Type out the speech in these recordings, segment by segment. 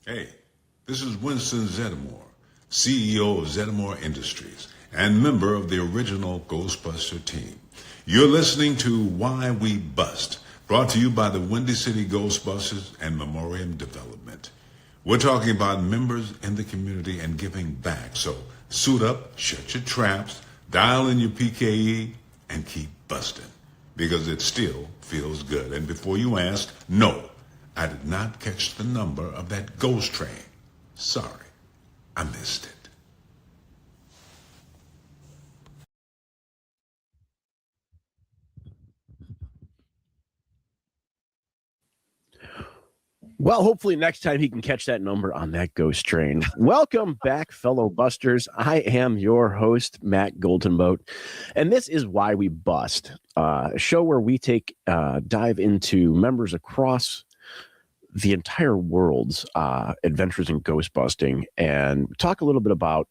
Hey, this is Winston Zeddemore, CEO of Zeddemore Industries and member of the original Ghostbuster team. You're listening to Why We Bust, brought to you by the Windy City Ghostbusters and Memoriam Development. We're talking about members in the community and giving back. So suit up, shut your traps, dial in your PKE, and keep busting. Because it still feels good. And before you ask, no, I did not catch the number of that ghost train. Sorry, I missed it. Well, hopefully next time he can catch that number on that ghost train. Welcome back, fellow busters. I am your host, Matt Goldenboat, and this is Why We Bust, a show where we dive into members across the entire world's adventures in ghost busting and talk a little bit about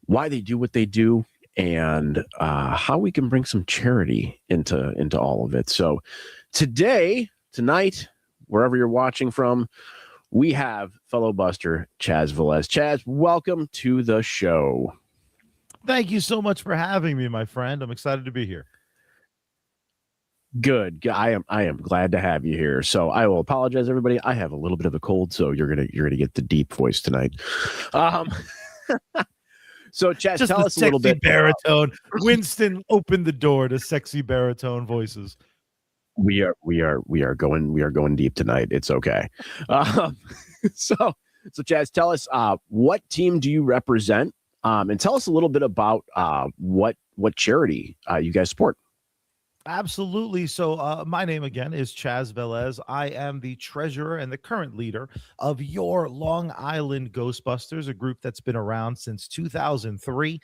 why they do what they do and how we can bring some charity into all of it. So tonight, wherever you're watching from, we have fellow buster Chaz Velez. Chaz, welcome to the show. Thank you so much for having me, my friend. I'm excited to be here. Good. I am glad to have you here. So I will apologize, everybody. I have a little bit of a cold, so you're gonna get the deep voice tonight. So Chaz, just tell us a little bit. Baritone. Winston opened the door to sexy baritone voices. We are going deep tonight. It's okay. So Chaz, tell us what team do you represent, and tell us a little bit about what charity you guys support. Absolutely. So my name again is Chaz Velez. I am the treasurer and the current leader of your Long Island Ghostbusters, a group that's been around since 2003,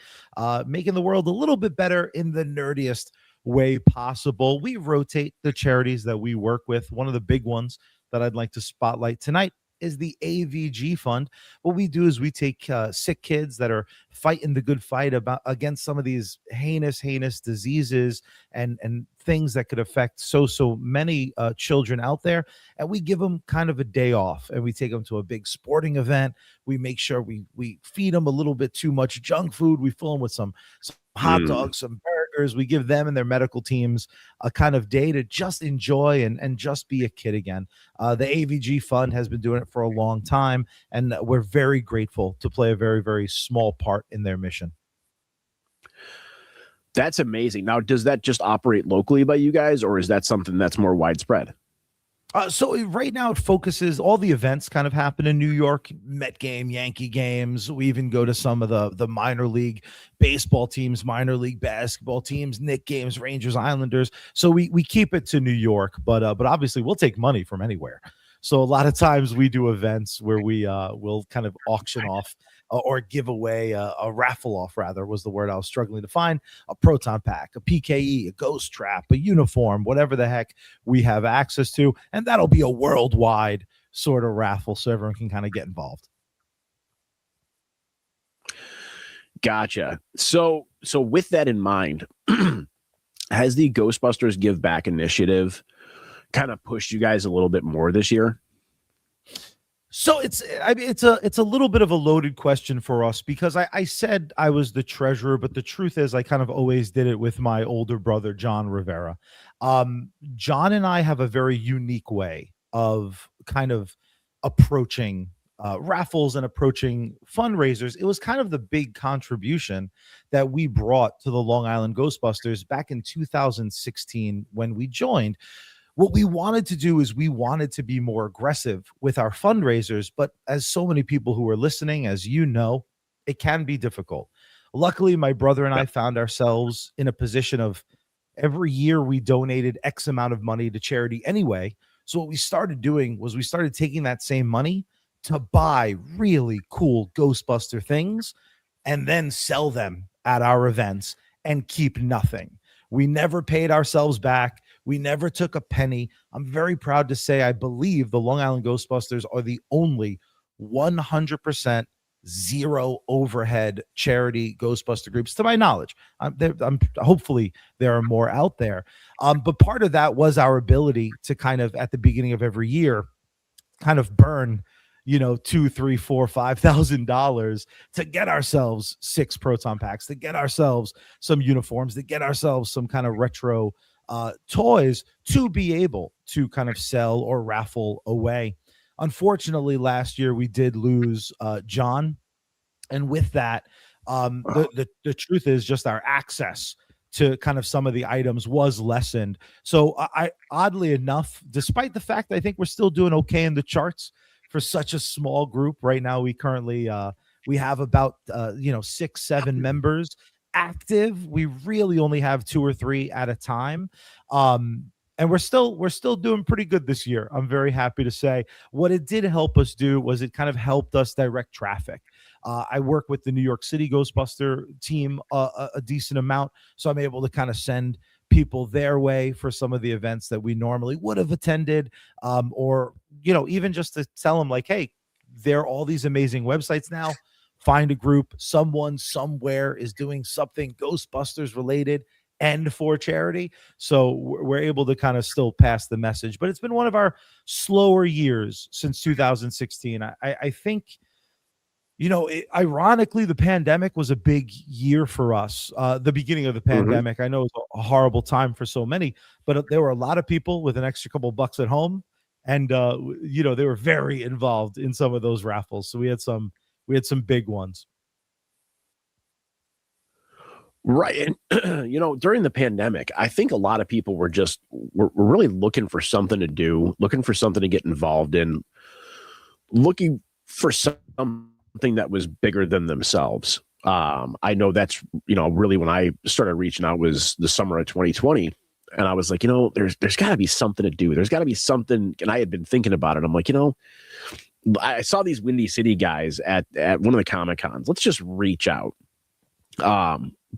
making the world a little bit better in the nerdiest way possible. We rotate the charities that we work with. One of the big ones that I'd like to spotlight tonight is the AVG Fund. What we do is we take sick kids that are fighting the good fight against some of these heinous diseases and things that could affect so many children out there, and we give them kind of a day off, and we take them to a big sporting event. We make sure we feed them a little bit too much junk food. We fill them with some hot dogs, some burgers. We give them and their medical teams a kind of day to just enjoy and just be a kid again. The AVG Fund has been doing it for a long time, and we're very grateful to play a very, very small part in their mission. That's amazing. Now, does that just operate locally by you guys, or is that something that's more widespread? So right now it focuses, all the events kind of happen in New York, Met game, Yankee games. We even go to some of the minor league baseball teams, minor league basketball teams, Knicks games, Rangers, Islanders. So we keep it to New York, but obviously we'll take money from anywhere. So a lot of times we do events where we will kind of auction off or give away a raffle off, rather, was the word I was struggling to find, a proton pack, a PKE, a ghost trap, a uniform, whatever the heck we have access to. And that'll be a worldwide sort of raffle so everyone can kind of get involved. Gotcha. So with that in mind, has the Ghostbusters Give Back initiative kind of pushed you guys a little bit more this year? So it's a little bit of a loaded question for us, because I said I was the treasurer, but the truth is I kind of always did it with my older brother, John Rivera. John and I have a very unique way of kind of approaching raffles and approaching fundraisers. It was kind of the big contribution that we brought to the Long Island Ghostbusters back in 2016 when we joined. What we wanted to do is we wanted to be more aggressive with our fundraisers, but as so many people who are listening, as you know, it can be difficult. Luckily, my brother and I found ourselves in a position of every year we donated X amount of money to charity anyway. So what we started doing was we started taking that same money to buy really cool Ghostbuster things and then sell them at our events and keep nothing. We never paid ourselves back. We never took a penny. I'm very proud to say I believe the Long Island Ghostbusters are the only 100% zero overhead charity Ghostbuster groups, to my knowledge. Hopefully there are more out there. But part of that was our ability to kind of, at the beginning of every year, kind of burn $2, 3, 4, $5,000 to get ourselves 6 proton packs, to get ourselves some uniforms, to get ourselves some kind of retro toys to be able to kind of sell or raffle away. Unfortunately, last year we did lose John, and with that, the truth is just our access to kind of some of the items was lessened. So I oddly enough, despite the fact I think we're still doing okay in the charts for such a small group right now, we currently we have about 6, 7 members active. We really only have 2 or 3 at a time. And we're still doing pretty good this year. I'm very happy to say. What it did help us do was it kind of helped us direct traffic. I work with the New York City Ghostbuster team a decent amount, so I'm able to kind of send people their way for some of the events that we normally would have attended, or even just to tell them like, hey, there are all these amazing websites now. Find a group. Someone somewhere is doing something Ghostbusters related and for charity. So we're able to kind of still pass the message. But it's been one of our slower years since 2016. I think, ironically, the pandemic was a big year for us. The beginning of the pandemic, I know it was a horrible time for so many, but there were a lot of people with an extra couple bucks at home. And, they were very involved in some of those raffles. So we had some big ones. Right. And, during the pandemic, I think a lot of people were really looking for something to do, looking for something to get involved in, looking for something that was bigger than themselves. I know that's, really when I started reaching out was the summer of 2020. And I was like, there's got to be something to do. There's got to be something. And I had been thinking about it. I'm like, I saw these Windy City guys at one of the Comic Cons. Let's just reach out.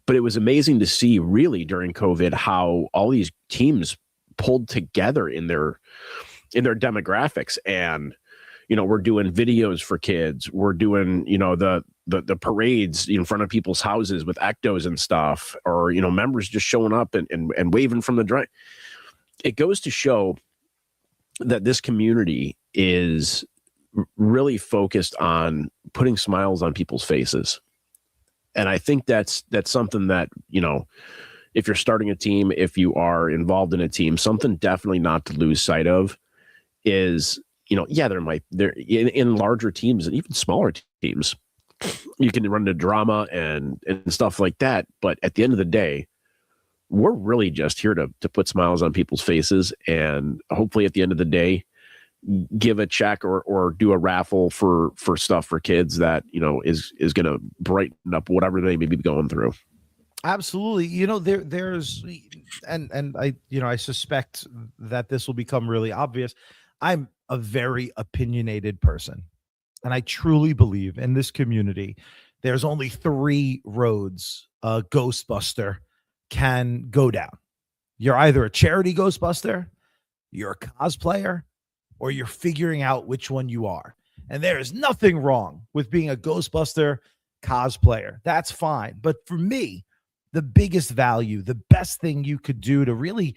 But it was amazing to see really during COVID how all these teams pulled together in their demographics. And, we're doing videos for kids. We're doing, the parades in front of people's houses with ectos and stuff, or, members just showing up and waving from the drive. It goes to show that this community is really focused on putting smiles on people's faces. And I think that's something that, if you're starting a team, if you are involved in a team, something definitely not to lose sight of is, there in larger teams and even smaller teams, you can run into drama and stuff like that. But at the end of the day, we're really just here to put smiles on people's faces, and hopefully at the end of the day, give a check or do a raffle for stuff for kids that is going to brighten up whatever they may be going through. Absolutely. There's and I suspect that this will become really obvious. I'm a very opinionated person, and I truly believe in this community there's only 3 roads a Ghostbuster can go down. You're either a charity Ghostbuster, you're a cosplayer, or you're figuring out which one you are. And there is nothing wrong with being a Ghostbuster cosplayer. That's fine. But for me, the biggest value, the best thing you could do to really,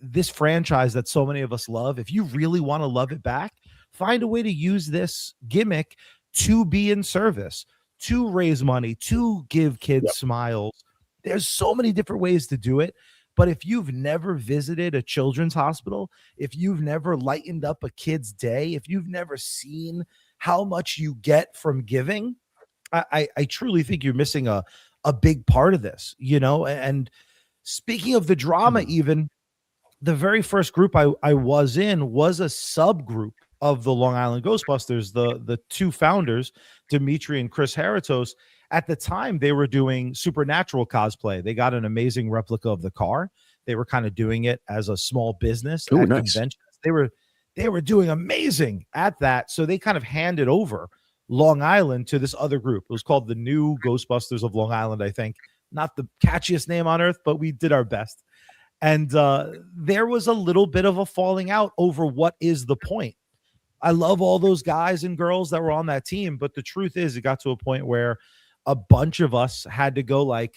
this franchise that so many of us love, if you really want to love it back, find a way to use this gimmick to be in service, to raise money, to give kids smiles. There's so many different ways to do it. But if you've never visited a children's hospital, if you've never lightened up a kid's day, if you've never seen how much you get from giving, I truly think you're missing a big part of this, And speaking of the drama, even the very first group I was in was a subgroup of the Long Island Ghostbusters. The 2 founders, Dimitri and Chris Haratos, at the time, they were doing supernatural cosplay. They got an amazing replica of the car. They were kind of doing it as a small business at conventions. They were doing amazing at that. So they kind of handed over Long Island to this other group. It was called the New Ghostbusters of Long Island, I think. Not the catchiest name on earth, but we did our best. And there was a little bit of a falling out over what is the point. I love all those guys and girls that were on that team, but the truth is it got to a point where a bunch of us had to go like,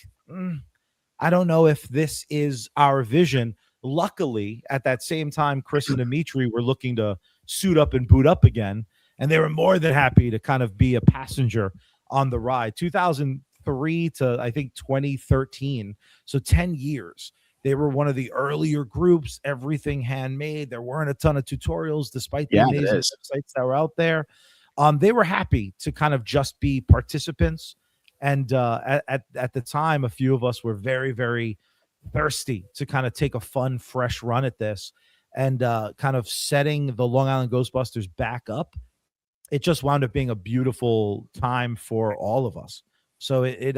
I don't know if this is our vision. Luckily, at that same time, Chris and Dimitri were looking to suit up and boot up again. and they were more than happy to kind of be a passenger on the ride. 2003 to I think 2013, so 10 years. They were one of the earlier groups, everything handmade. There weren't a ton of tutorials, despite the amazing websites that were out there. They were happy to kind of just be participants. And at the time, a few of us were very, very thirsty to kind of take a fun, fresh run at this, and kind of setting the Long Island Ghostbusters back up. It just wound up being a beautiful time for all of us. So it's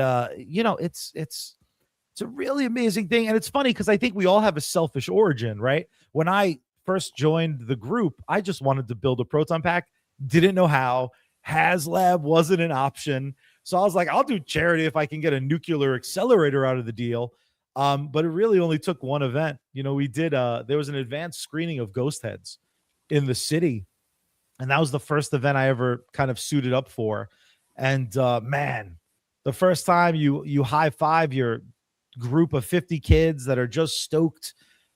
a really amazing thing. And it's funny because I think we all have a selfish origin, right? When I first joined the group, I just wanted to build a proton pack, didn't know how. HasLab wasn't an option. So I was like, I'll do charity if I can get a nuclear accelerator out of the deal. But it really only took one event. We did, there was an advanced screening of Ghost Heads in the city. And that was the first event I ever kind of suited up for. And man, the first time you high five your group of 50 kids that are just stoked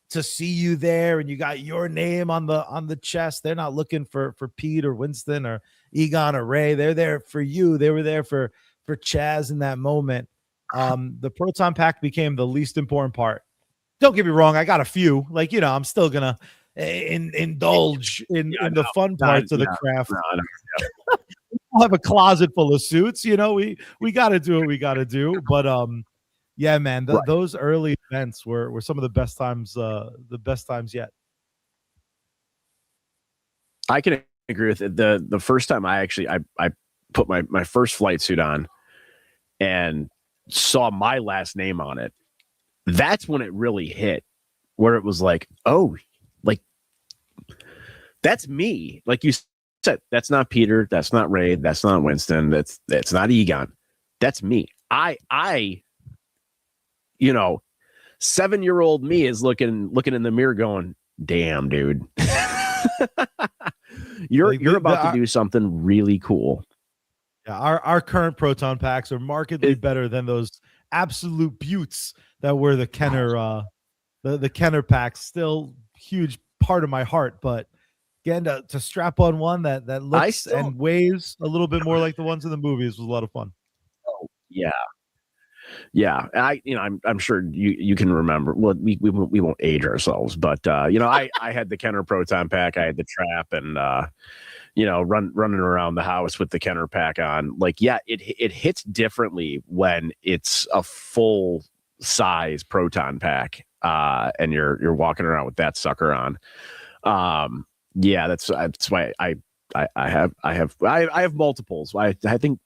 to see you there, and you got your name on the chest. They're not looking for Pete or Winston or Egon or Ray. They're there for you. They were there for Chaz in that moment. The proton pack became the least important part. Don't get me wrong, I got a few. I'm still gonna indulge in the fun parts of the craft. We'll have a closet full of suits. We got to do what we got to do. But yeah, man, those early events were some of the best times yet. I can agree with it. The first time I put my first flight suit on and saw my last name on it, that's when it really hit, where it was like, oh, like, that's me. Like you said, that's not Peter, that's not Ray, that's not Winston, that's not Egon. That's me. I 7-year-old me is looking in the mirror going, damn, dude. You're about to do something really cool. Yeah, our current proton packs are markedly better than those absolute buttes that were the Kenner the Kenner packs. Still huge part of my heart, but again, to strap on one that looks and weighs a little bit more like the ones in the movies was a lot of fun. Oh, yeah. Yeah, I'm sure you can remember. Well, we won't age ourselves, but I had the Kenner proton pack, I had the trap, and running around the house with the Kenner pack on. Like, yeah, it hits differently when it's a full size proton pack, and you're walking around with that sucker on. Yeah, that's why I have multiples. I think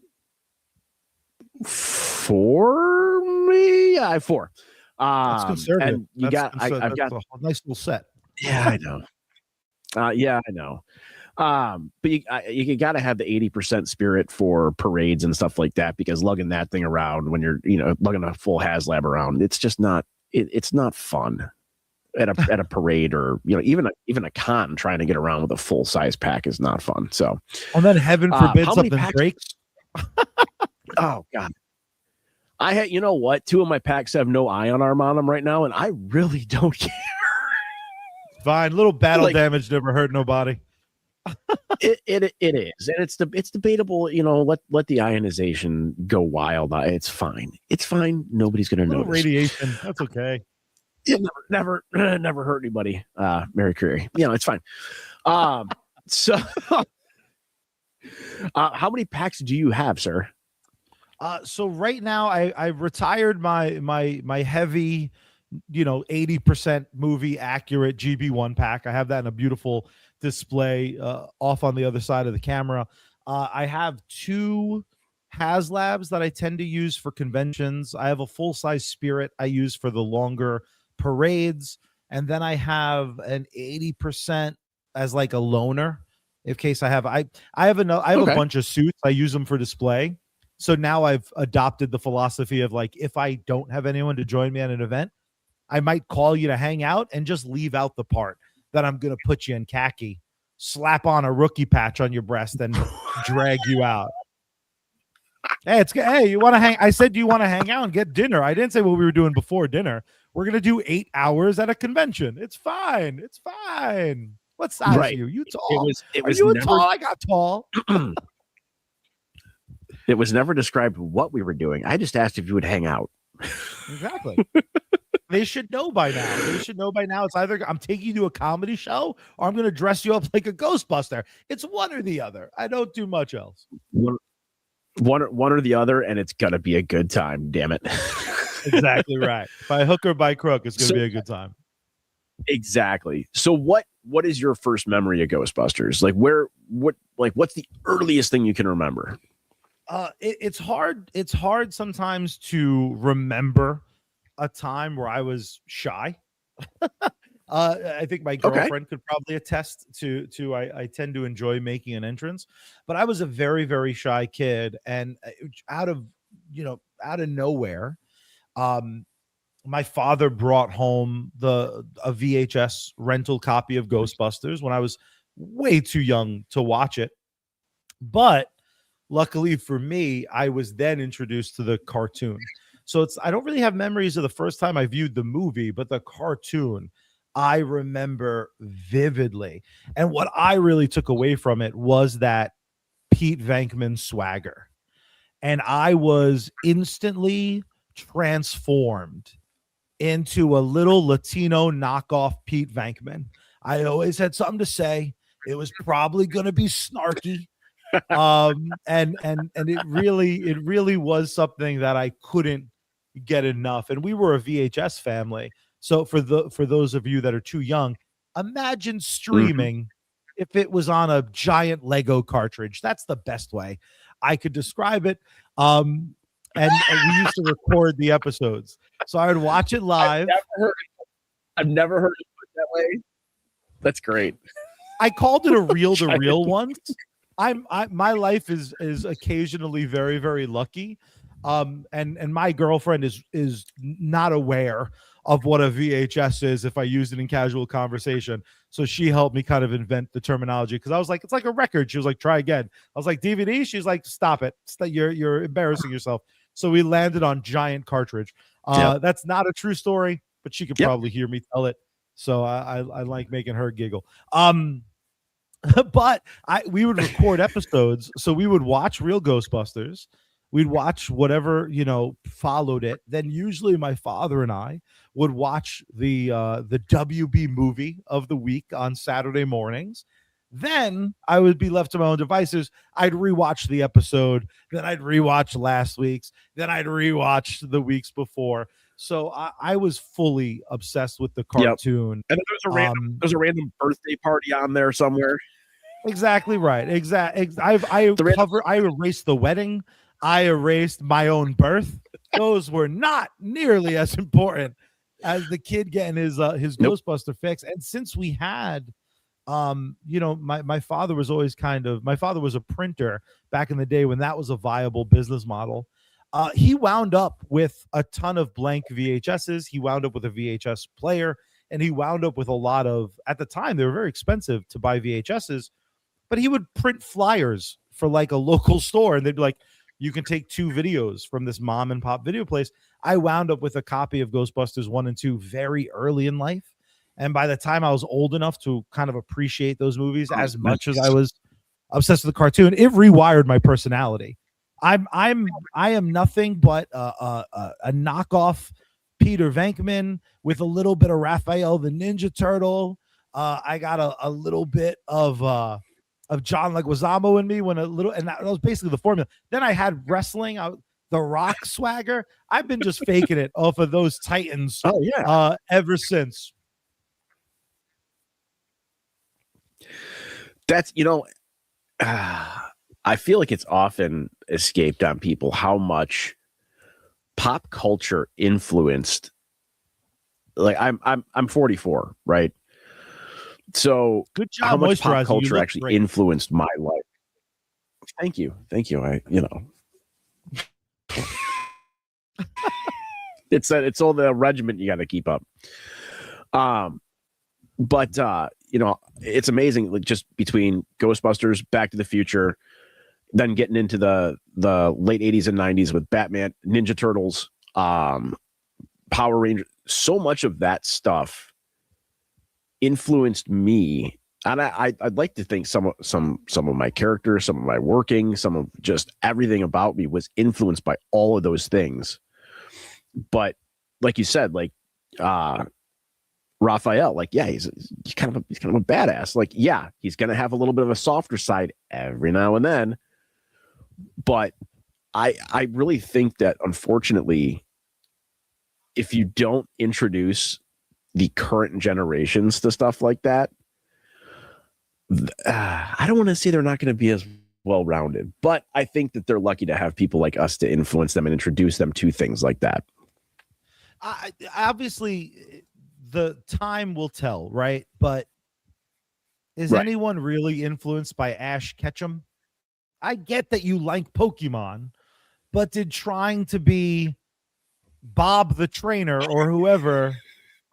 4, me. Yeah, I have 4. That's conservative. And I've got a nice little set. Yeah, I know. Yeah, I know. But you got to have the 80% spirit for parades and stuff like that, because lugging that thing around when you're lugging a full HasLab around, it's just not it's not fun at a parade, or even a con. Trying to get around with a full size pack is not fun. So, and then heaven forbid something breaks. Oh God. I had, what? 2 of my packs have no ion arm on them right now, and I really don't care. Fine, little battle damage never hurt nobody. It is, and it's debatable. Let the ionization go wild. It's fine. It's fine. Nobody's gonna notice. Radiation. That's okay. It never hurt anybody. Mary Curie. It's fine. So, how many packs do you have, sir? So right now I retired my heavy, 80% movie accurate GB1 pack. I have that in a beautiful display off on the other side of the camera. I have 2 HasLabs that I tend to use for conventions. I have a full-size Spirit I use for the longer parades, and then I have an 80% as like a loaner in case I have a bunch of suits. I use them for display. So now I've adopted the philosophy of, like, if I don't have anyone to join me at an event, I might call you to hang out and just leave out the part that I'm going to put you in khaki, slap on a rookie patch on your breast, and drag you out. Hey, you want to hang? I said, do you want to hang out and get dinner? I didn't say what we were doing before dinner. We're going to do 8 hours at a convention. It's fine. It's fine. What size Right. are you? You tall? It Are was you never tall? I got tall. it was never described what we were doing. I just asked if you would hang out. Exactly. They should know by now. They should know by now. It's either I'm taking you to a comedy show or I'm going to dress you up like a Ghostbuster. It's one or the other. I don't do much else. One or the other, and it's gonna be a good time. Damn it! Exactly right. By hook or by crook, it's going to be a good time. Exactly. So what is your first memory of Ghostbusters? What's the earliest thing you can remember? It's hard. It's hard sometimes to remember a time where I was shy. I think my girlfriend could probably attest to I tend to enjoy making an entrance, but I was a very, very shy kid, and out of nowhere, my father brought home a VHS rental copy of Ghostbusters when I was way too young to watch it. But luckily for me, I was then introduced to the cartoon. So I don't really have memories of the first time I viewed the movie, but the cartoon I remember vividly. And what I really took away from it was that Pete Venkman swagger. And I was instantly transformed into a little Latino knockoff Pete Venkman. I always had something to say. It was probably going to be snarky. And it really was something that I couldn't get enough. And we were a VHS family. So for those of you that are too young, imagine streaming if it was on a giant Lego cartridge. That's the best way I could describe it. And we used to record the episodes, so I would watch it live. I've never heard it put that way. That's great. I called it a reel-to-reel once. My life is occasionally very, very lucky. And my girlfriend is not aware of what a VHS is if I use it in casual conversation. So she helped me kind of invent the terminology, because I was like, it's like a record. She was like, try again. I was like, DVD? She's like, stop it. You're embarrassing yourself. So we landed on giant cartridge. That's not a true story, but she could probably hear me tell it. So I like making her giggle. But we would record episodes. So we would watch real Ghostbusters. We'd watch whatever, followed it. Then usually my father and I would watch the WB movie of the week on Saturday mornings. Then I would be left to my own devices. I'd rewatch the episode. Then I'd rewatch last week's. Then I'd rewatch the weeks before. So I was fully obsessed with the cartoon. And then there's a random birthday party on there somewhere. Exactly right. I erased the wedding. I erased my own birth. Those were not nearly as important as the kid getting his Ghostbuster fix. And since we had, my father was always my father was a printer back in the day when that was a viable business model. He wound up with a ton of blank VHSs. He wound up with a VHS player, and he wound up with a lot of, at the time, they were very expensive to buy VHSs, but he would print flyers for like a local store, and they'd be like, you can take 2 videos from this mom and pop video place. I wound up with a copy of Ghostbusters 1 and 2 very early in life. And by the time I was old enough to kind of appreciate those movies as much as I was obsessed with the cartoon, it rewired my personality. I am nothing but a knockoff Peter Venkman with a little bit of Raphael the Ninja Turtle. I got a little bit of John Leguizamo in me and that was basically the formula. Then I had wrestling, the Rock swagger. I've been just faking it off of those Titans. Ever since. That's I feel like it's often escaped on people how much pop culture influenced. Like I'm 44, right? So good job. How much pop culture actually influenced my life? Thank you. It's all the regiment you got to keep up. But it's amazing. Like, just between Ghostbusters, Back to the Future, then getting into the late 80s and 90s with Batman, Ninja Turtles, Power Rangers. So much of that stuff influenced me And I'd like to think some of my characters, some of my working, some of just everything about me was influenced by all of those things. But like you said, like Raphael, like, yeah, he's kind of a badass. Like, yeah, he's gonna have a little bit of a softer side every now and then. But I really think that, unfortunately, if you don't introduce the current generations to stuff like that, I don't want to say they're not going to be as well-rounded, but I think that they're lucky to have people like us to influence them and introduce them to things like that. Obviously, the time will tell, right? But is Right. anyone really influenced by Ash Ketchum? I get that you like Pokemon, but did trying to be Bob the trainer or whoever,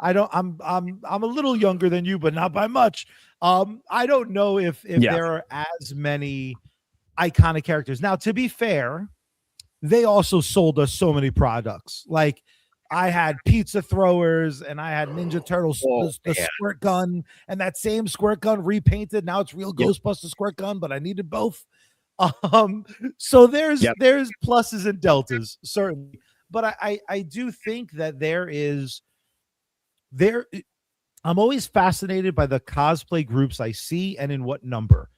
I'm a little younger than you, but not by much. I don't know if there are as many iconic characters. Now, to be fair, they also sold us so many products. Like, I had pizza throwers and I had Ninja Turtles, the squirt gun, and that same squirt gun repainted. Now it's real Ghostbuster squirt gun, but I needed both. So there's pluses and deltas, certainly. But I do think that I'm always fascinated by the cosplay groups I see and in what number.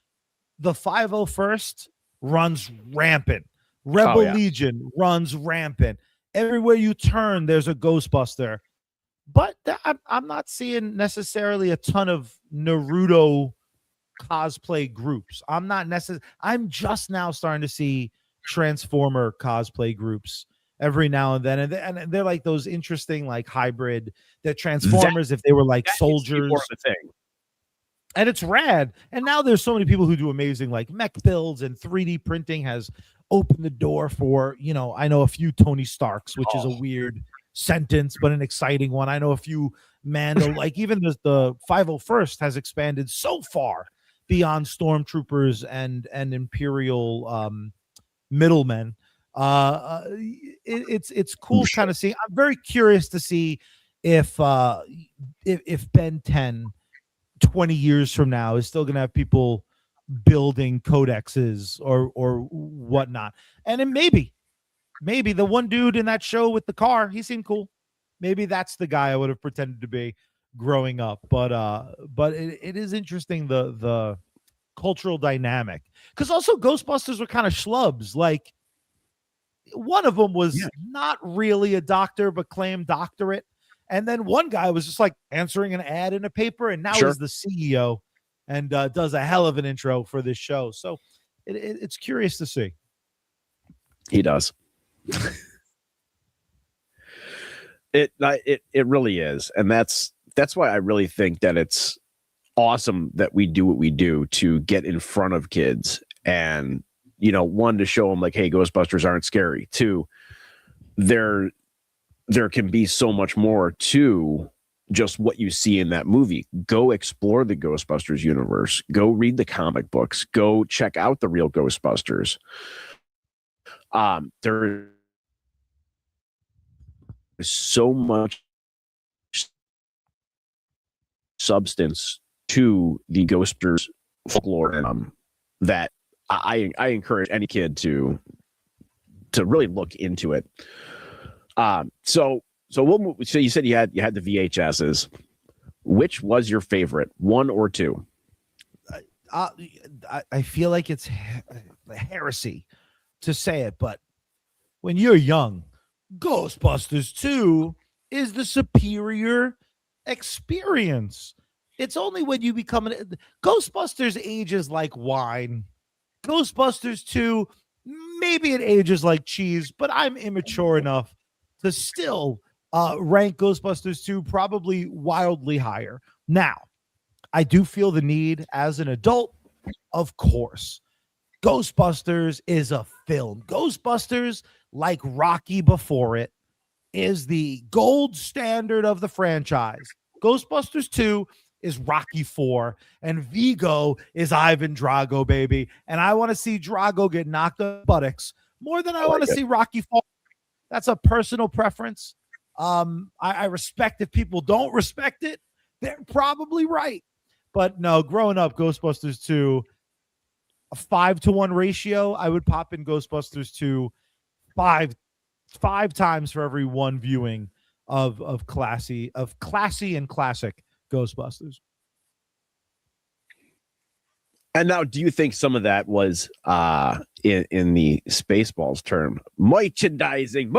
The 501st runs rampant. Rebel Legion runs rampant. Everywhere you turn, there's a Ghostbuster. But I'm not seeing necessarily a ton of Naruto cosplay groups. I'm just now starting to see Transformer cosplay groups every now and then, and they're like those interesting, like, hybrid that Transformers, if they were like soldiers, and it's rad. And now there's so many people who do amazing, like, mech builds, and 3D printing has opened the door for, I know a few Tony Starks, which is a weird sentence but an exciting one. I know a few Mando, like, even the 501st has expanded so far beyond stormtroopers and Imperial middlemen. It's cool kind of seeing. I'm very curious to see if Ben 10 20 years from now is still going to have people building codexes or whatnot. And then maybe the one dude in that show with the car, he seemed cool. Maybe that's the guy I would have pretended to be growing up. But it is interesting, the cultural dynamic, because also Ghostbusters were kind of schlubs. Like, one of them was not really a doctor but claimed doctorate, and then one guy was just like answering an ad in a paper, and now he's the CEO and does a hell of an intro for this show. So it's curious to see. He does. It really is, and that's why I really think that it's awesome that we do what we do to get in front of kids, and one, to show them, like, hey, Ghostbusters aren't scary. Two, there can be so much more to just what you see in that movie. Go explore the Ghostbusters universe. Go read the comic books. Go check out the real Ghostbusters. There is so much substance to the Ghostbusters folklore that I encourage any kid to really look into it. So we'll move. So you said you had the VHSs. Which was your favorite, one or two? I feel like it's heresy to say it, but when you're young, Ghostbusters 2 is the superior experience. It's only when you become Ghostbusters ages like wine. Ghostbusters 2, maybe it ages like cheese, but I'm immature enough to still rank Ghostbusters 2 probably wildly higher. Now, I do feel the need as an adult, of course. Ghostbusters is a film. Ghostbusters, like Rocky before it, is the gold standard of the franchise. Ghostbusters 2 is Rocky 4, and Vigo is Ivan Drago, baby. And I want to see Drago get knocked on the buttocks more than I want to see Rocky 4. That's a personal preference. I respect if people don't respect it. They're probably right. But no, growing up, Ghostbusters 2, a 5-to-1 ratio, I would pop in Ghostbusters 2 five times for every one viewing of classy and classic Ghostbusters. And now, do you think some of that was in the Spaceballs term, merchandising?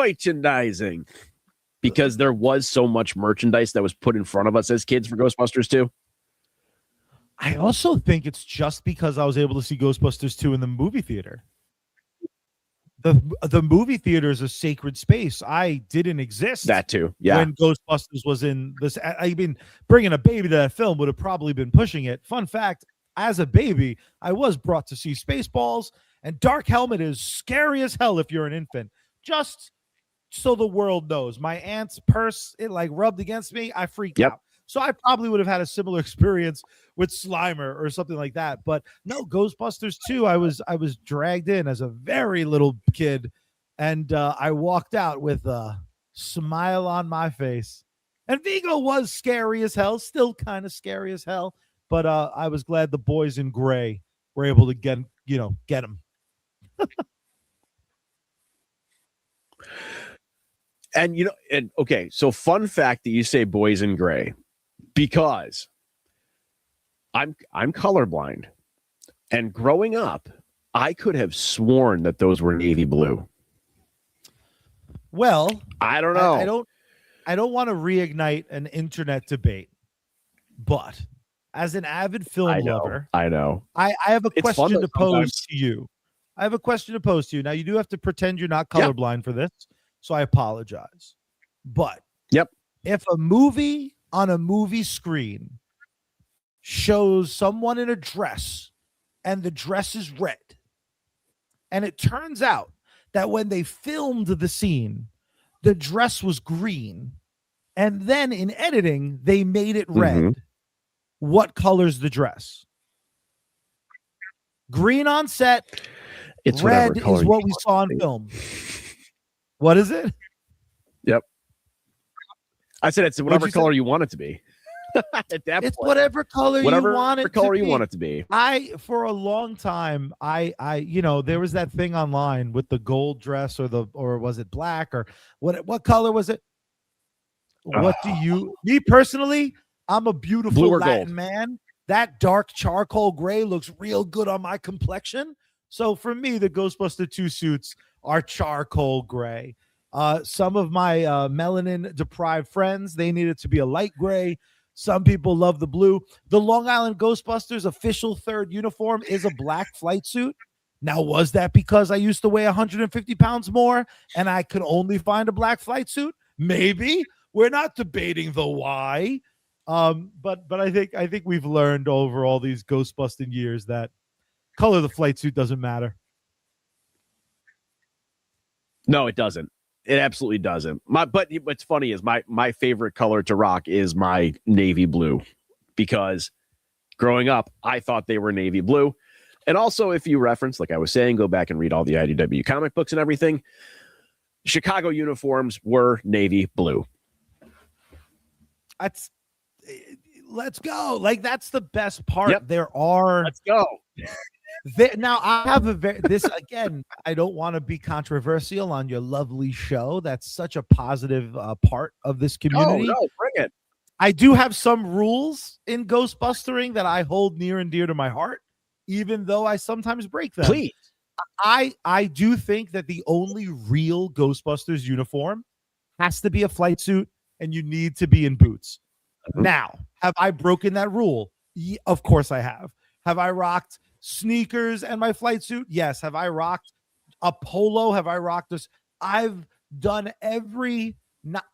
Because there was so much merchandise that was put in front of us as kids for Ghostbusters 2? I also think it's just because I was able to see Ghostbusters 2 in the movie theater. The movie theater is a sacred space. I didn't exist. That too, yeah. When Ghostbusters was in this, I mean, bringing a baby to that film would have probably been pushing it. Fun fact, as a baby, I was brought to see Spaceballs, and Dark Helmet is scary as hell if you're an infant. Just so the world knows, my aunt's purse, it like rubbed against me. I freaked out. So I probably would have had a similar experience with Slimer or something like that. But no, Ghostbusters 2, I was dragged in as a very little kid, and I walked out with a smile on my face. And Vigo was scary as hell, still kind of scary as hell. But I was glad the boys in gray were able to get him. And okay, so fun fact that you say boys in gray, because I'm colorblind, and growing up, I could have sworn that those were navy blue. Well, I don't know. I don't want to reignite an internet debate, but as an avid film lover, I know. I have a question to pose to you. I have a question to pose to you. Now, you do have to pretend you're not colorblind for this, so I apologize. But if a movie on a movie screen shows someone in a dress and the dress is red, and it turns out that when they filmed the scene, the dress was green, and then in editing, they made it red, what color's the dress? Green on set. It's red is what we saw on film. What is it? Yep. I said it's whatever color you want it to be. At that it's point, whatever color you want it color to you be. want it to be. For a long time, I there was that thing online with the gold dress or was it black or what color was it? What do you? Me personally, I'm a beautiful Latin gold man. That dark charcoal gray looks real good on my complexion. So for me, the Ghostbuster 2 suits are charcoal gray. Some of my melanin deprived friends, they need it to be a light gray. Some people love the blue. The Long Island Ghostbusters official third uniform is a black flight suit. Now, was that because I used to weigh 150 pounds more and I could only find a black flight suit? Maybe. We're not debating the why. But I think we've learned over all these Ghostbusting years that color of the flight suit doesn't matter. No, it doesn't. It absolutely doesn't. But what's funny is my favorite color to rock is my navy blue, because growing up, I thought they were navy blue. And also, if you reference, like I was saying, go back and read all the IDW comic books and everything. Chicago uniforms were navy blue. Let's go. Like, that's the best part. Yep. Let's go. Now, I have again, I don't want to be controversial on your lovely show. That's such a positive part of this community. No, bring it. I do have some rules in Ghostbustering that I hold near and dear to my heart, even though I sometimes break them. Please. I do think that the only real Ghostbusters uniform has to be a flight suit, and you need to be in boots. Now, have I broken that rule? Of course I have. Have I rocked sneakers and my flight suit? Yes. Have I rocked a polo? Have I rocked this? I've done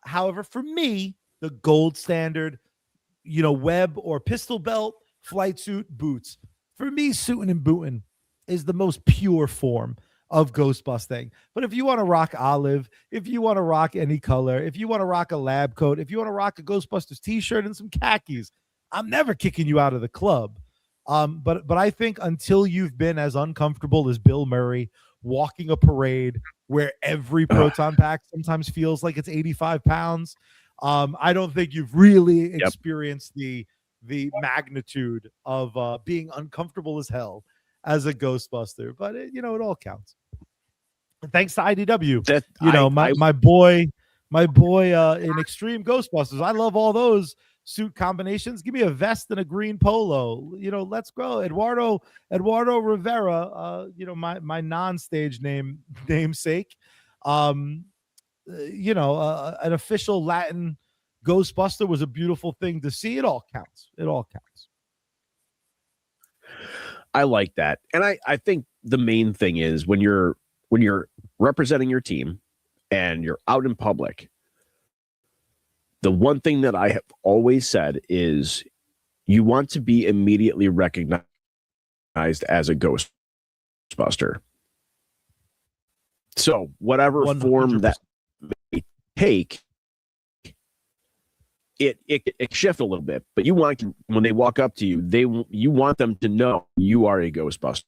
however, for me, the gold standard, web or pistol belt, flight suit, boots. For me, suiting and booting is the most pure form of Ghostbusting. But if you want to rock olive, if you want to rock any color, if you want to rock a lab coat, if you want to rock a Ghostbusters t-shirt and some khakis, I'm never kicking you out of the club. But I think until you've been as uncomfortable as Bill Murray walking a parade where every proton pack sometimes feels like it's 85 pounds, I don't think you've really experienced the the magnitude of being uncomfortable as hell as a Ghostbuster, but it all counts. And thanks to IDW, That my boy in Extreme Ghostbusters. I love all those suit combinations. Give me a vest and a green polo. Let's go, Eduardo Rivera. My non-stage namesake. An official Latin Ghostbuster was a beautiful thing to see. It all counts. I like that. And I think the main thing is when you're representing your team and you're out in public, the one thing that I have always said is you want to be immediately recognized as a Ghostbuster. So whatever 100%. Form that may take, it shift a little bit, but you want, when they walk up to you, you want them to know you are a Ghostbuster.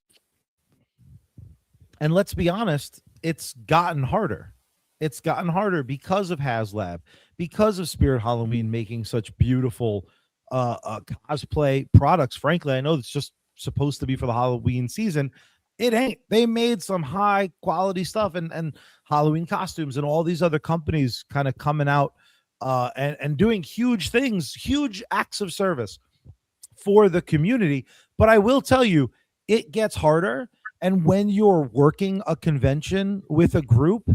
And let's be honest, it's gotten harder. It's gotten harder because of HasLab, because of Spirit Halloween making such beautiful cosplay products. Frankly, I know it's just supposed to be for the Halloween season. It ain't. They made some high quality stuff and Halloween costumes, and all these other companies kind of coming out and doing huge things, huge acts of service for the community. But I will tell you, it gets harder. And when you're working a convention with a group,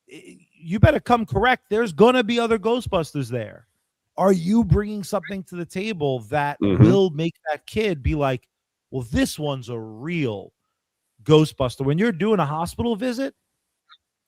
you better come correct. There's going to be other Ghostbusters there. Are you bringing something to the table that will make that kid be like, well, this one's a real Ghostbuster? When you're doing a hospital visit,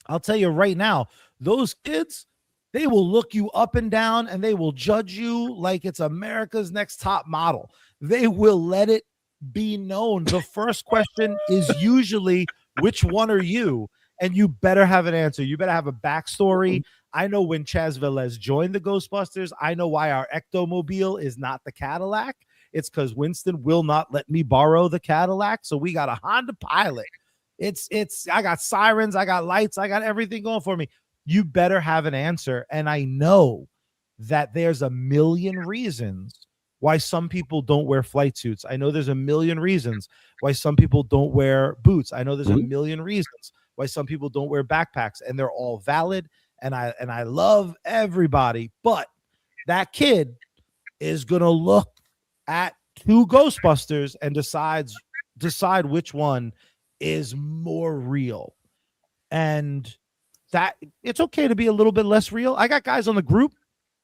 I'll tell you right now, those kids, they will look you up and down and they will judge you like it's America's Next Top Model. They will let it be known. The first question is usually, which one are you? And you better have an answer. You better have a backstory. I know when Chaz Velez joined the Ghostbusters, I know why our Ectomobile is not the Cadillac. It's because Winston will not let me borrow the Cadillac. So we got a Honda Pilot. I got sirens, I got lights, I got everything going for me. You better have an answer. And I know that there's a million reasons why some people don't wear flight suits. I know there's a million reasons why some people don't wear boots. I know there's a million reasons why some people don't wear backpacks, and they're all valid. And I love everybody, but that kid is going to look at two Ghostbusters and decide which one is more real. And that it's okay to be a little bit less real. I got guys on the group,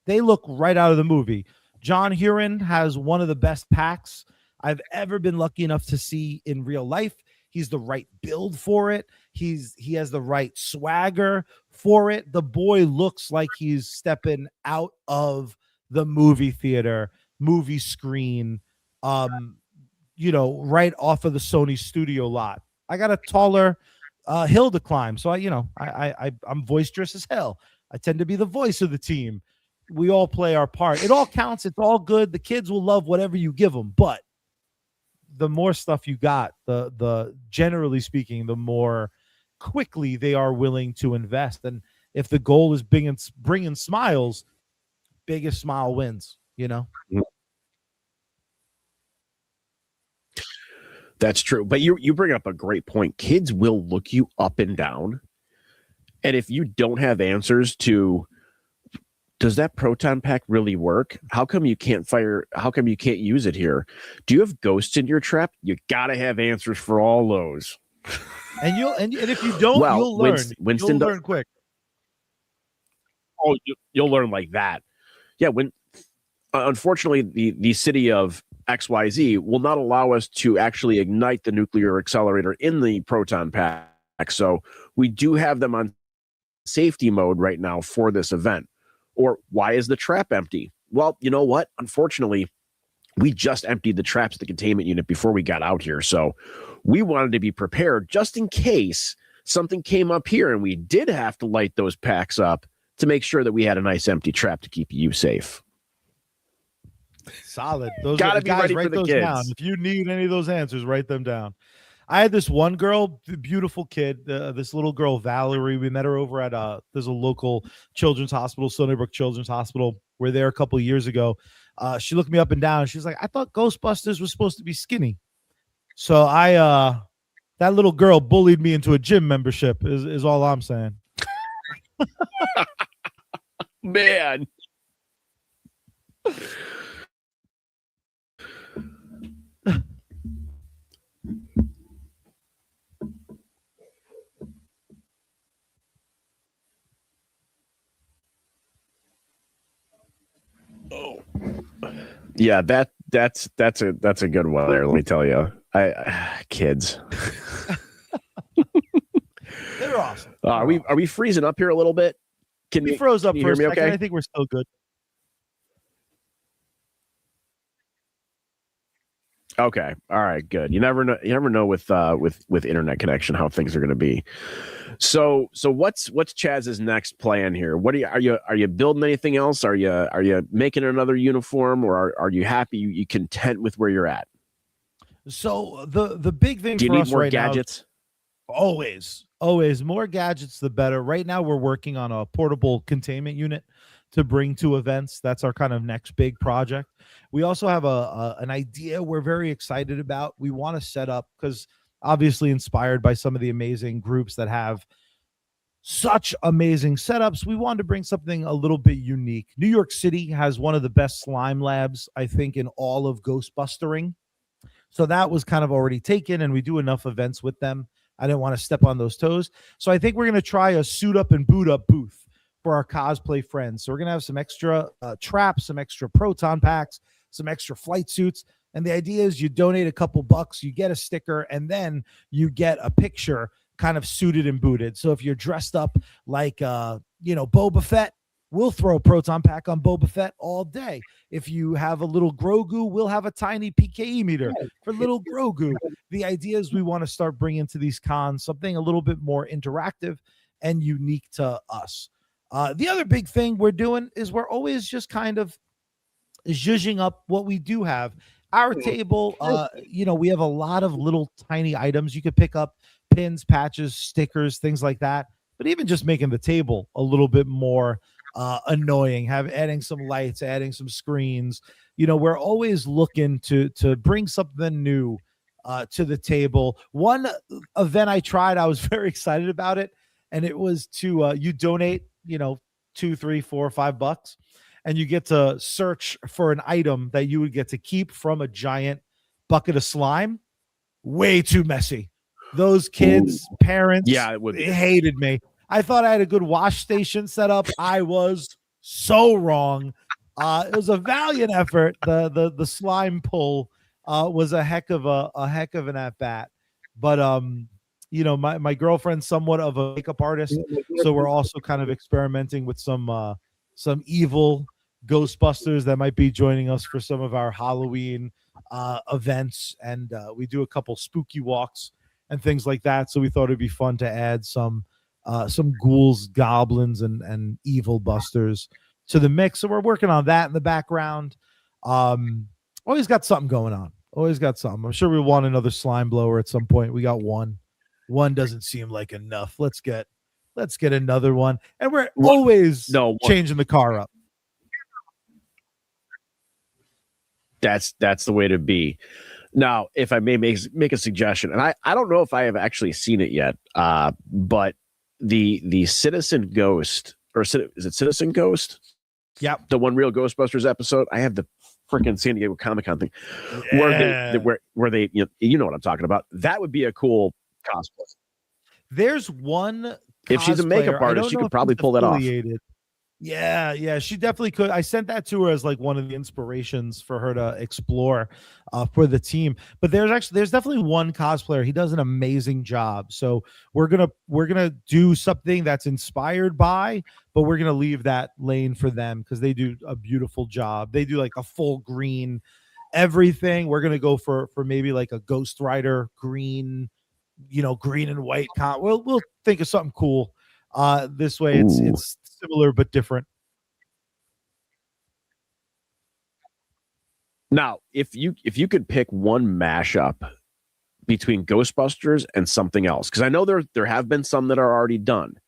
they look right out of the movie. John Huron has one of the best packs I've ever been lucky enough to see in real life. He's the right build for it. He has the right swagger for it. The boy looks like he's stepping out of the movie theater, movie screen, right off of the Sony studio lot. I got a taller hill to climb, so I'm boisterous as hell. I tend to be the voice of the team. We all play our part. It all counts. It's all good. The kids will love whatever you give them, but the more stuff you got, the generally speaking, the more quickly they are willing to invest. And if the goal is bringing smiles, biggest smile wins. That's true. But you bring up a great point. Kids will look you up and down, and if you don't have answers to, does that proton pack really work? How come you can't use it here? Do you have ghosts in your trap? You got to have answers for all those. And if you don't, you'll learn. Winston you'll learn quick. Oh, you'll learn like that. Yeah. Unfortunately, the city of XYZ will not allow us to actually ignite the nuclear accelerator in the proton pack. So we do have them on safety mode right now for this event. Or why is the trap empty? Well, you know what? Unfortunately, we just emptied the traps at the containment unit before we got out here. So we wanted to be prepared just in case something came up here and we did have to light those packs up to make sure that we had a nice empty trap to keep you safe. Solid. Those gotta be guys, ready write for the those kids. Down. If you need any of those answers, write them down. I had this one girl, beautiful kid, this little girl, Valerie. We met her over at there's a local children's hospital, Stony Brook Children's Hospital. We're there a couple of years ago. She looked me up and down. She's like, I thought Ghostbusters was supposed to be skinny. So that little girl bullied me into a gym membership is all I'm saying. Man. Oh. Yeah, that's a good one there, let me tell you. Kids. They're awesome. Are we freezing up here a little bit? We froze up can you for a hear me second. okay? I think we're still good. Okay. All right, good. You never know with internet connection how things are going to be. So what's Chaz's next plan here? What are you building anything else? Are you making another uniform, or are you happy? You content with where you're at? So the big thing Do you for need us more right gadgets? now, always more gadgets the better. Right now we're working on a portable containment unit to bring to events. That's our kind of next big project. We also have an idea we're very excited about. We want to set up, because obviously inspired by some of the amazing groups that have such amazing setups, we wanted to bring something a little bit unique. New York City has one of the best slime labs, I think, in all of Ghostbustering. So that was kind of already taken, and we do enough events with them. I didn't want to step on those toes. So I think we're going to try a suit up and boot up booth for our cosplay friends. So we're going to have some extra traps, some extra proton packs, some extra flight suits. And the idea is you donate a couple bucks, you get a sticker, and then you get a picture kind of suited and booted. So if you're dressed up like, Boba Fett, we'll throw a proton pack on Boba Fett all day. If you have a little Grogu, we'll have a tiny PKE meter for little Grogu. The idea is we want to start bringing to these cons something a little bit more interactive and unique to us. The other big thing we're doing is we're always just kind of zhuzhing up what we do have. Our table, we have a lot of little tiny items. You could pick up pins, patches, stickers, things like that. But even just making the table a little bit more annoying, adding some lights, adding some screens. We're always looking to bring something new to the table. One event I tried, I was very excited about it, and it was to you donate, $2, $3, $4, $5, and you get to search for an item that you would get to keep from a giant bucket of slime. Way too messy. Those kids, parents, it hated me. I thought I had a good wash station set up. I was so wrong. It was a valiant effort. The slime pull was a heck of an at bat. But my girlfriend's somewhat of a makeup artist, so we're also kind of experimenting with some evil Ghostbusters that might be joining us for some of our Halloween events, and we do a couple spooky walks and things like that. So we thought it'd be fun to add some ghouls, goblins, and evil busters to the mix. So we're working on that in the background. Always got something going on. Always got something. I'm sure we want another slime blower at some point. We got one. One doesn't seem like enough. Let's get another one. And we're always changing the car up. That's the way to be. Now, if I may make a suggestion, and I don't know if I have actually seen it yet, but the Citizen Ghost, or is it Citizen Ghost? Yeah, the One Real Ghostbusters episode. I have the freaking San Diego Comic-Con thing where they you know what I'm talking about. That would be a cool cosplay. There's one. If she's a makeup artist, she could probably pull that off. Yeah, she definitely could. I sent that to her as like one of the inspirations for her to explore for the team. But there's definitely one cosplayer. He does an amazing job. So we're gonna do something that's inspired by, but we're gonna leave that lane for them because they do a beautiful job. They do like a full green everything. We're gonna go for maybe like a Ghost Rider green, green and white. We'll think of something cool. This way it's similar but different. Now, if you could pick one mashup between Ghostbusters and something else, because I know there have been some that are already done.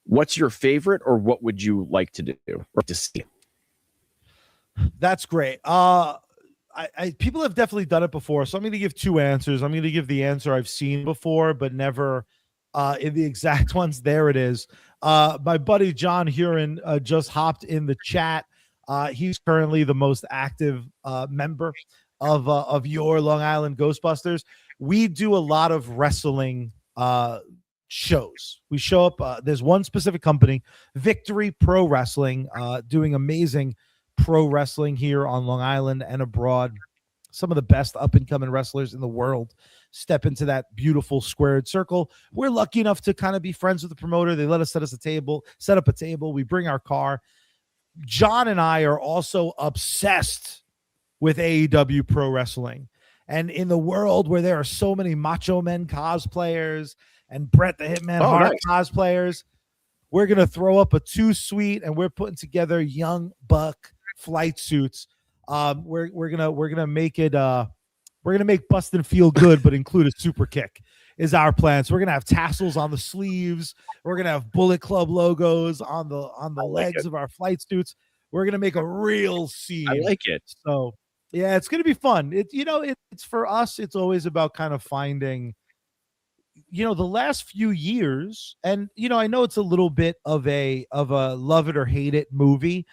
What's your favorite, or what would you like to do or to see? That's great. People have definitely done it before, so I'm going to give two answers. I'm going to give the answer I've seen before, but never in the exact ones. There it is. My buddy John Huron just hopped in the chat. He's currently the most active member of your Long Island Ghostbusters. We do a lot of wrestling shows. We show up. There's one specific company, Victory Pro Wrestling, doing amazing pro wrestling here on Long Island and abroad. Some of the best up and coming wrestlers in the world step into that beautiful squared circle. We're lucky enough to kind of be friends with the promoter. They let us set up a table. We bring our car. John and I are also obsessed with AEW Pro Wrestling. And in the world where there are so many Macho Men cosplayers and Bret the Hitman Hart cosplayers, we're going to throw up a 2-suite and we're putting together Young Buck flight suits. We're gonna make it we're gonna make Bustin' feel good, but include a super kick is our plan. So we're gonna have tassels on the sleeves. We're gonna have Bullet Club logos on the legs of our flight suits. We're gonna make a real scene. I like it. So yeah, it's gonna be fun. It's for us. It's always about kind of finding, the last few years, and I know it's a little bit of a love it or hate it movie.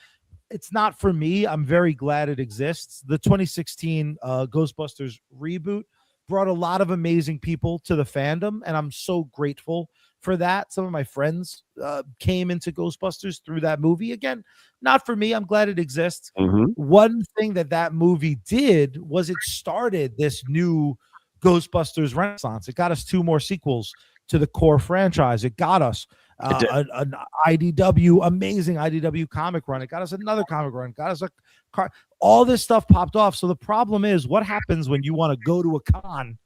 It's not for me. I'm very glad it exists. The 2016 Ghostbusters reboot brought a lot of amazing people to the fandom, and I'm so grateful for that. Some of my friends came into Ghostbusters through that movie. Again, not for me. I'm glad it exists. Mm-hmm. One thing that movie did was it started this new Ghostbusters renaissance. It got us 2 more sequels to the core franchise. It got us an amazing IDW comic run. It got us another comic run. Got us a car. All this stuff popped off. So the problem is, what happens when you want to go to a con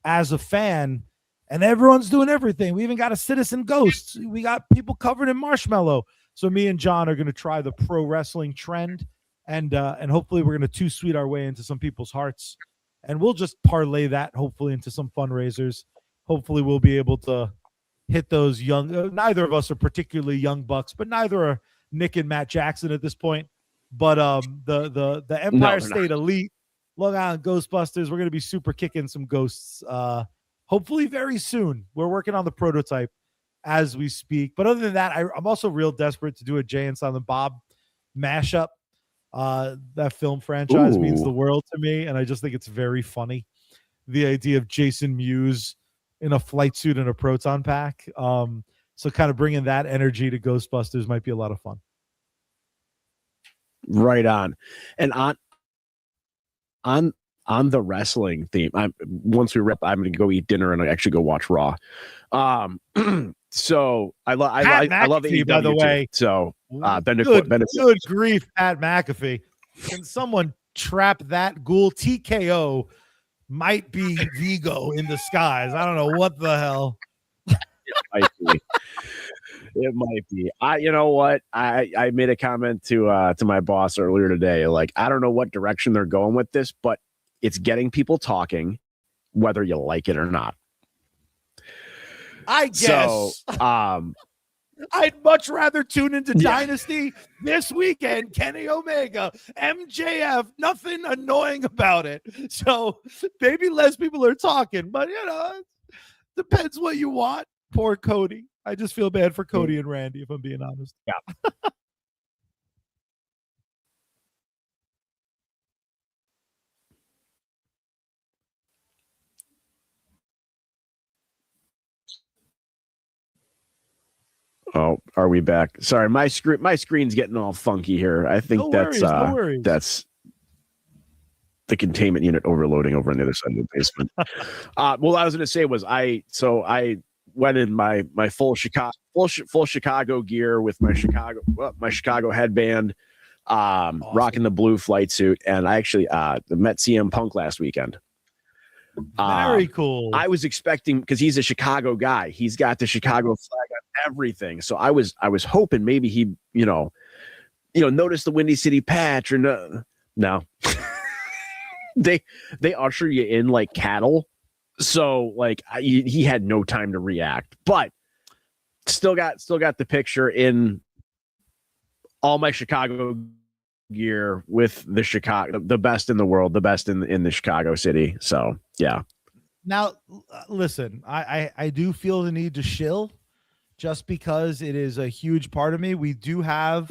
as a fan and everyone's doing everything? We even got a Citizen Ghosts. We got people covered in marshmallow. So me and John are going to try the pro wrestling trend, and hopefully we're going to 2-suite our way into some people's hearts, and we'll just parlay that hopefully into some fundraisers. Hopefully we'll be able to hit those young, neither of us are particularly young bucks, but neither are Nick and Matt Jackson at this point. But the Empire State Elite, Long Island Ghostbusters, we're going to be super kicking some ghosts hopefully very soon. We're working on the prototype as we speak. But other than that, I'm also real desperate to do a Jay and Silent Bob mashup. That film franchise means the world to me, and I just think it's very funny. The idea of Jason Mewes in a flight suit and a proton pack. So kind of bringing that energy to Ghostbusters might be a lot of fun. Right on. And on the wrestling theme, once we wrap, I'm going to go eat dinner and actually go watch Raw. So I love AEW, by the way. So good grief, Pat McAfee. Can someone trap that ghoul? TKO might be Vigo in disguise. I don't know what the hell. It might be. You know what? I made a comment to my boss earlier today. Like, I don't know what direction they're going with this, but it's getting people talking, whether you like it or not. I guess. So, I'd much rather tune into Dynasty this weekend. Kenny Omega, MJF, nothing annoying about it. So maybe less people are talking, but depends what you want. Poor Cody. I just feel bad for Cody and Randy, if I'm being honest. Yeah. Oh, are we back? Sorry, my screen's getting all funky here. I think that's the containment unit overloading over on the other side of the basement. Well, I was going to say was I went in my full Chicago gear with my Chicago headband, awesome. Rocking the blue flight suit, and I actually met CM Punk last weekend. Very cool. I was expecting, because he's a Chicago guy, he's got the Chicago flag on everything. So I was hoping maybe he noticed the Windy City patch or no. they usher you in like cattle. So like he had no time to react, but still got the picture in all my Chicago gear with the Chicago, the best in the world, the best in the Chicago city. So yeah. Now, listen, I do feel the need to shill just because it is a huge part of me. We do have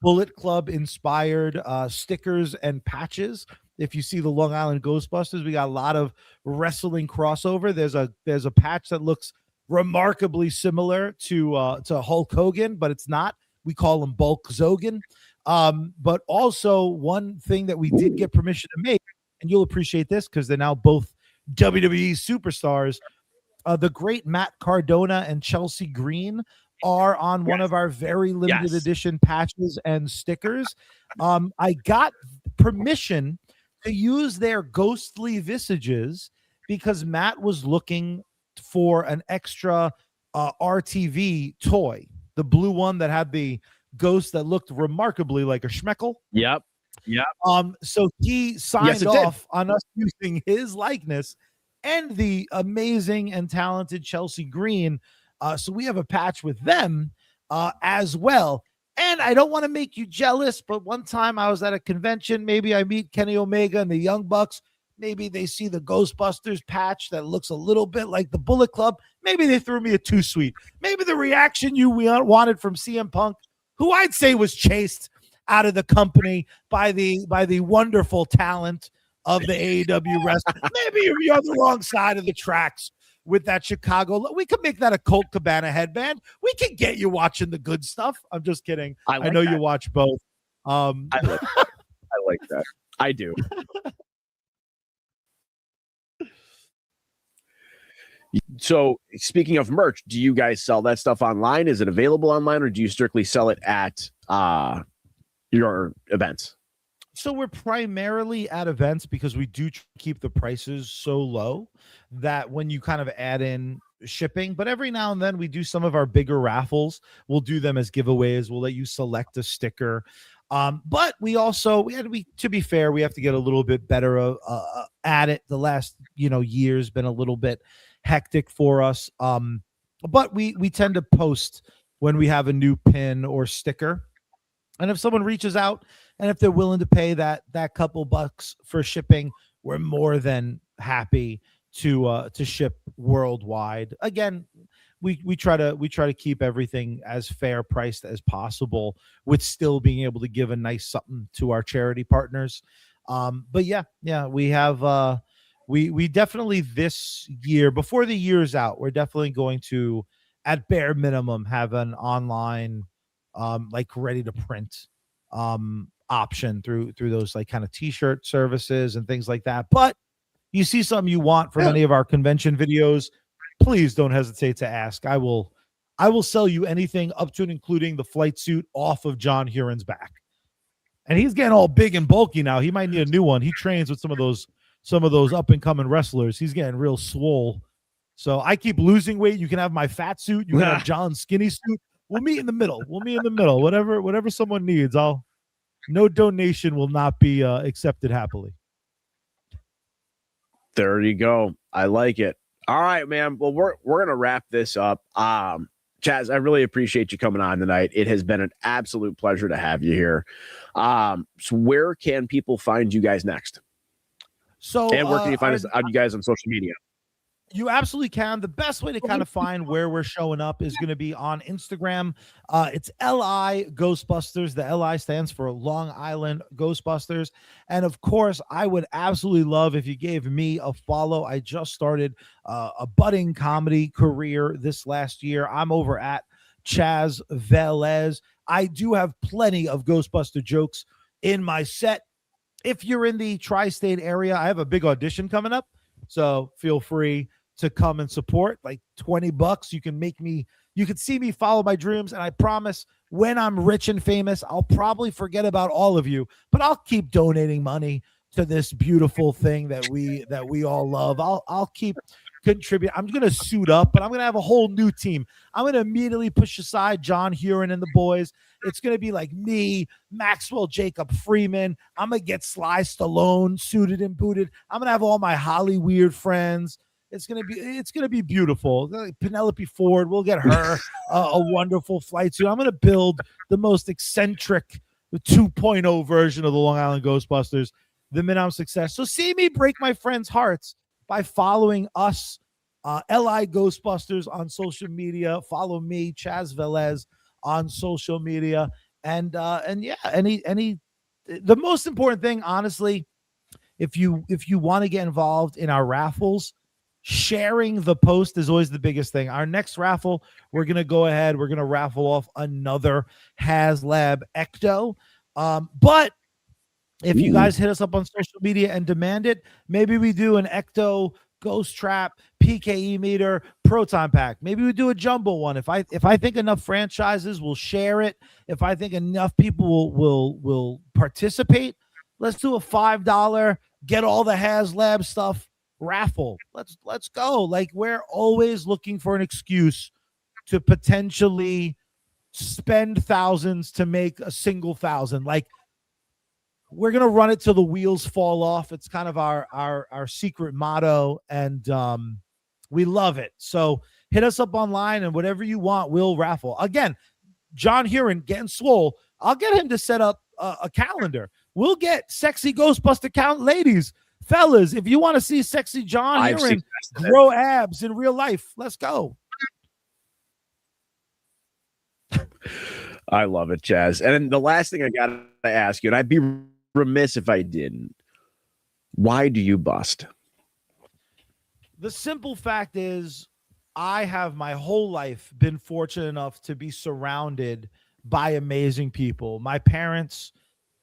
Bullet Club inspired stickers and patches. If you see the Long Island Ghostbusters, we got a lot of wrestling crossover. There's a patch that looks remarkably similar to Hulk Hogan, but it's not. We call him Bulk Zogan. But also one thing that we did get permission to make, and you'll appreciate this because they're now both WWE superstars. The great Matt Cardona and Chelsea Green are on one of our very limited edition patches and stickers. I got permission to use their ghostly visages because Matt was looking for an extra RTV toy, the blue one that had the ghost that looked remarkably like a Schmeckle. Yep. So he signed off on us using his likeness and the amazing and talented Chelsea Green. So we have a patch with them as well. And I don't want to make you jealous, but one time I was at a convention. Maybe I meet Kenny Omega and the Young Bucks. Maybe they see the Ghostbusters patch that looks a little bit like the Bullet Club. Maybe they threw me a too sweet. Maybe the reaction you wanted from CM Punk, who I'd say was chased out of the company by the wonderful talent of the AEW wrestler. Maybe you're on the wrong side of the tracks with that Chicago. We could make that a Colt Cabana headband. We can get you watching the good stuff. I'm just kidding. I know you watch both. I like that. I do. So speaking of merch, do you guys sell that stuff online? Is it available online, or do you strictly sell it at your events? So we're primarily at events because we do keep the prices so low that when you kind of add in shipping, but every now and then we do some of our bigger raffles. We'll do them as giveaways. We'll let you select a sticker. But we also, to be fair, we have to get a little bit better at it. The last, year's been a little bit hectic for us. But we tend to post when we have a new pin or sticker. And if someone reaches out and if they're willing to pay that couple bucks for shipping, we're more than happy to ship worldwide. Again, we try to keep everything as fair priced as possible with still being able to give a nice something to our charity partners. But yeah, we have we definitely this year, before the year's out, we're definitely going to, at bare minimum, have an online like ready to print option through those like kind of t-shirt services and things like that. But you see something you want from any of our convention videos, please don't hesitate to ask. I will sell you anything up to and including the flight suit off of John Huron's back. And he's getting all big and bulky now. He might need a new one. He trains with some of those up and coming wrestlers. He's getting real swole. So I keep losing weight. You can have my fat suit. You can have John's skinny suit. We'll meet in the middle. Whatever someone needs. No donation will not be accepted happily. There you go. I like it. All right, man. Well, we're gonna wrap this up. Chaz, I really appreciate you coming on tonight. It has been an absolute pleasure to have you here. So where can people find you guys next? And where can you find you guys on social media? You absolutely can. The best way to kind of find where we're showing up is going to be on Instagram. It's LI Ghostbusters. The LI stands for Long Island Ghostbusters. And of course, I would absolutely love if you gave me a follow. I just started a budding comedy career this last year. I'm over at Chaz Velez. I do have plenty of Ghostbuster jokes in my set. If you're in the tri-state area, I have a big audition coming up. So feel free to come and support. Like $20. You can see me follow my dreams. And I promise when I'm rich and famous, I'll probably forget about all of you, but I'll keep donating money to this beautiful thing that we all love. I'll keep contribute. I'm going to suit up, but I'm going to have a whole new team. I'm going to immediately push aside John Huron and the boys. It's going to be like me, Maxwell Jacob Freeman. I'm going to get Sly Stallone suited and booted. I'm going to have all my Holly Weird friends. It's going to be beautiful. Penelope Ford, we'll get her a wonderful flight suit. I'm going to build the most eccentric the 2.0 version of the Long Island Ghostbusters, the minute I'm success. So see me break my friends' hearts by following us, LI Ghostbusters on social media. Follow me, Chaz Velez, on social media. And yeah, the most important thing, honestly, if you want to get involved in our raffles, sharing the post is always the biggest thing. Our next raffle, we're going to go ahead. We're going to raffle off another HasLab Ecto. But if you guys hit us up on social media and demand it, maybe we do an Ecto, Ghost Trap, PKE meter, Proton Pack. Maybe we do a jumbo one. If I think enough franchises will share it, if I think enough people will participate, let's do a $5 get all the HasLab stuff raffle. Let's go. Like, we're always looking for an excuse to potentially spend thousands to make a single thousand. Like, we're gonna run it till the wheels fall off. It's kind of our secret motto, and we love it. So hit us up online, and whatever you want, we'll raffle. Again, John Huron getting swole. I'll get him to set up a calendar. We'll get sexy Ghostbuster count, ladies, fellas. If you want to see sexy John Huron grow abs in real life, let's go. I love it, Chaz. And then the last thing I got to ask you, and I'd be remiss if I didn't. Why do you bust? The simple fact is, I have my whole life been fortunate enough to be surrounded by amazing people. My parents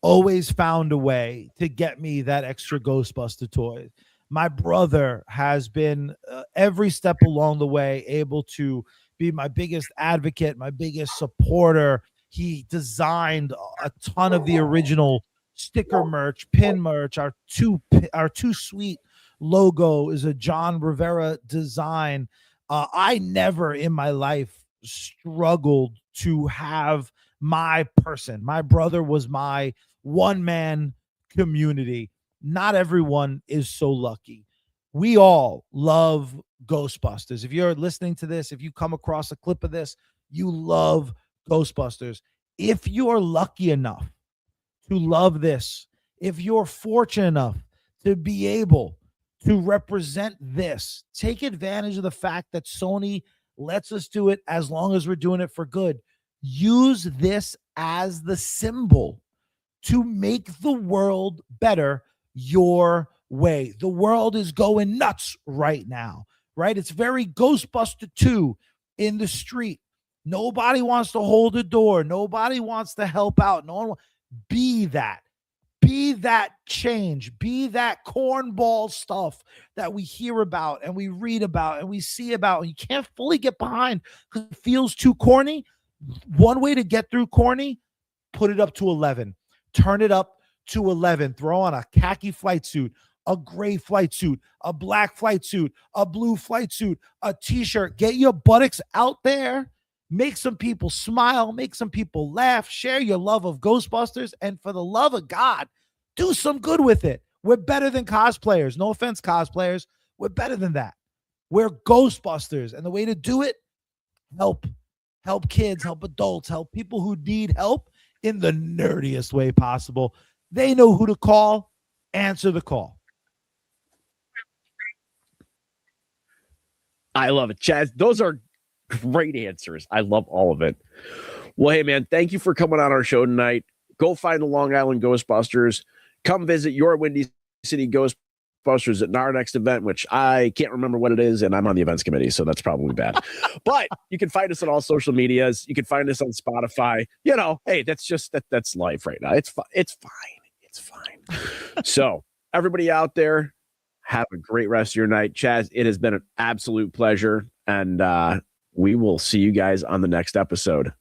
always found a way to get me that extra Ghostbuster toy. My brother has been every step along the way able to be my biggest advocate, my biggest supporter. He designed a ton of the original sticker merch, pin merch. Our Too Sweet logo is a John Rivera design. I never in my life struggled to have my person. My brother was my one-man community. Not everyone is so lucky. We all love Ghostbusters. If you're listening to this, if you come across a clip of this, you love Ghostbusters. If you're lucky enough to love this, if you're fortunate enough to be able to represent this, take advantage of the fact that Sony lets us do it as long as we're doing it for good. Use this as the symbol to make the world better your way. The world is going nuts right now, right? It's very Ghostbuster 2 in the street. Nobody wants to hold the door. Nobody wants to help out. No one. Be that. Be that change. Be that cornball stuff that we hear about and we read about and we see about, and you can't fully get behind because it feels too corny. One way to get through corny, put it up to 11. Turn it up to 11. Throw on a khaki flight suit, a gray flight suit, a black flight suit, a blue flight suit, a t-shirt. Get your buttocks out there. Make some people smile. Make some people laugh. Share your love of Ghostbusters. And for the love of God, do some good with it. We're better than cosplayers. No offense, cosplayers. We're better than that. We're Ghostbusters. And the way to do it, help kids, help adults, help people who need help in the nerdiest way possible. They know who to call. Answer the call. I love it, Chaz. Those are great answers. I love all of it. Well, hey, man, thank you for coming on our show tonight. Go find the Long Island Ghostbusters. Come visit your Windy City Ghostbusters at our next event, which I can't remember what it is, and I'm on the events committee, so that's probably bad. But you can find us on all social medias. You can find us on Spotify. You know, hey, that's life right now. It's fine. It's fine. So everybody out there, have a great rest of your night. Chaz, it has been an absolute pleasure, and we will see you guys on the next episode.